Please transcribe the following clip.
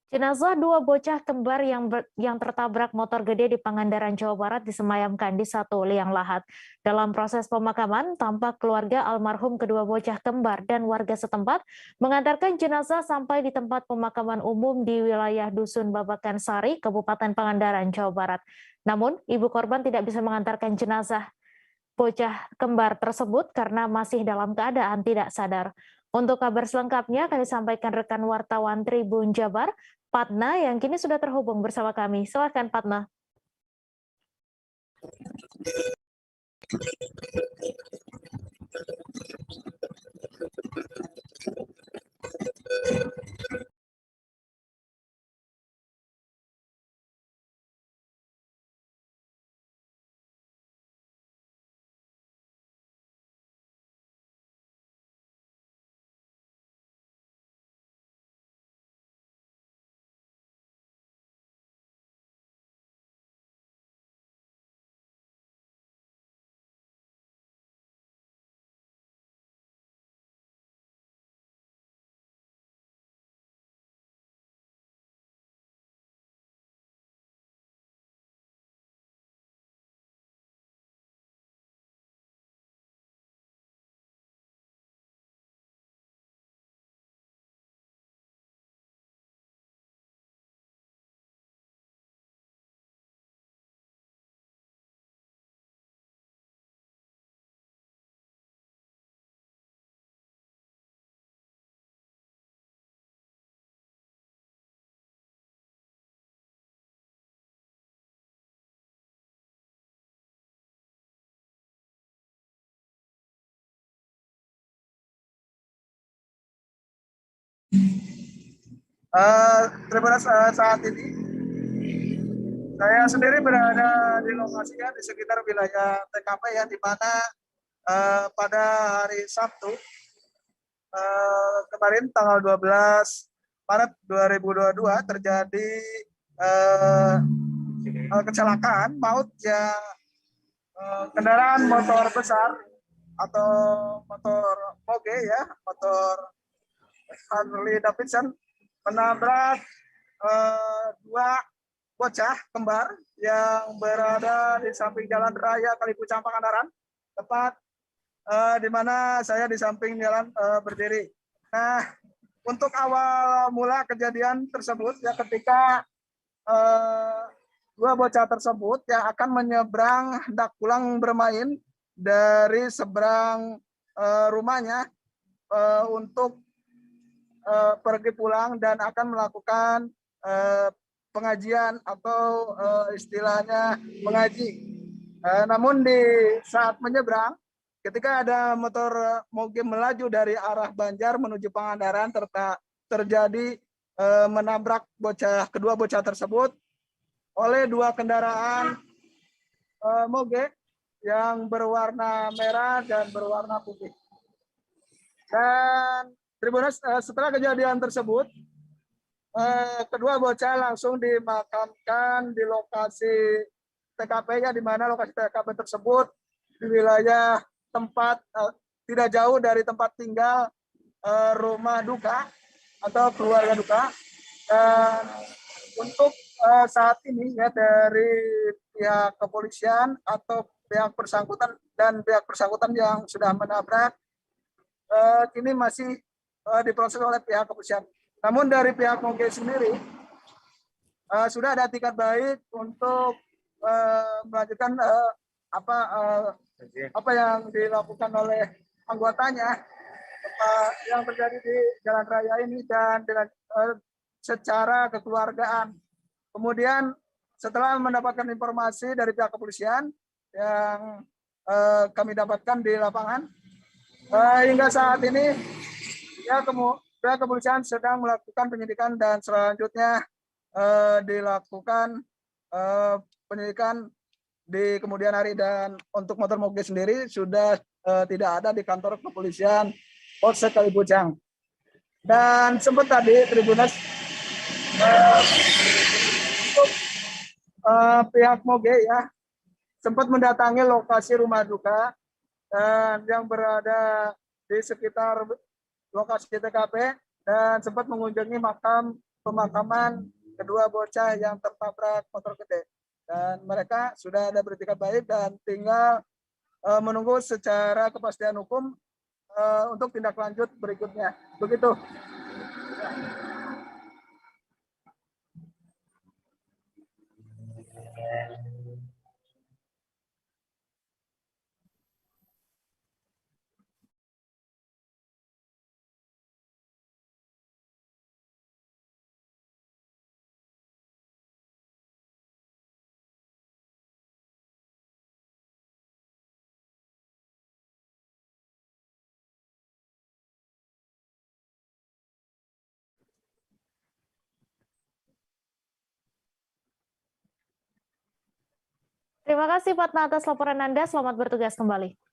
Jenazah dua bocah kembar yang tertabrak motor gede di Pangandaran, Jawa Barat disemayamkan di satu liang lahat. Dalam proses pemakaman, tampak keluarga almarhum kedua bocah kembar dan warga setempat mengantarkan jenazah sampai di tempat pemakaman umum di wilayah Dusun Babakan Sari, Kabupaten Pangandaran, Jawa Barat. Namun, ibu korban tidak bisa mengantarkan jenazah bocah kembar tersebut karena masih dalam keadaan tidak sadar. Untuk kabar selengkapnya kami sampaikan rekan wartawan Tribun Jabar, Patna, yang kini sudah terhubung bersama kami. Silakan Patna. Terima kasih. Saat ini saya sendiri berada di lokasi ya, di sekitar wilayah TKP ya, di mana pada hari Sabtu kemarin tanggal 12 Maret 2022 terjadi kecelakaan maut yang kendaraan motor besar atau motor moge ya, motor Harley Davidson menabrak dua bocah kembar yang berada di samping jalan raya Kalipucang Pangandaran, tepat di mana saya di samping jalan berdiri. Nah, untuk awal mula kejadian tersebut ya, ketika dua bocah tersebut yang akan menyeberang hendak pulang bermain dari seberang rumahnya untuk pergi pulang dan akan melakukan pengajian atau istilahnya mengaji. Namun di saat menyeberang, ketika ada motor moge melaju dari arah Banjar menuju Pangandaran, terjadi menabrak kedua bocah tersebut oleh dua kendaraan moge yang berwarna merah dan berwarna putih. Dan Tribuners, setelah kejadian tersebut, kedua bocah langsung dimakamkan di lokasi TKP-nya, di mana lokasi TKP tersebut di wilayah tempat tidak jauh dari tempat tinggal rumah duka atau keluarga duka. Dan untuk saat ini ya, dari pihak kepolisian atau pihak bersangkutan dan pihak bersangkutan yang sudah menabrak kini masih diproses oleh pihak kepolisian. Namun dari pihak moge sendiri sudah ada etikat baik untuk melanjutkan apa yang dilakukan oleh anggotanya yang terjadi di jalan raya ini, dan dengan secara kekeluargaan. Kemudian setelah mendapatkan informasi dari pihak kepolisian yang kami dapatkan di lapangan, hingga saat ini ya, pihak kepolisian sedang melakukan penyidikan dan selanjutnya dilakukan penyidikan di kemudian hari. Dan untuk motor moge sendiri sudah tidak ada di kantor kepolisian Polsek Kalipucang. Dan sempat tadi Tribunas untuk pihak moge ya, sempat mendatangi lokasi rumah duka dan yang berada di sekitar lokasi TKP dan sempat mengunjungi pemakaman kedua bocah yang tertabrak motor gede. Dan mereka sudah ada beretikat baik dan tinggal menunggu secara kepastian hukum untuk tindak lanjut berikutnya. Begitu. Terima kasih Fatma atas laporan Anda. Selamat bertugas kembali.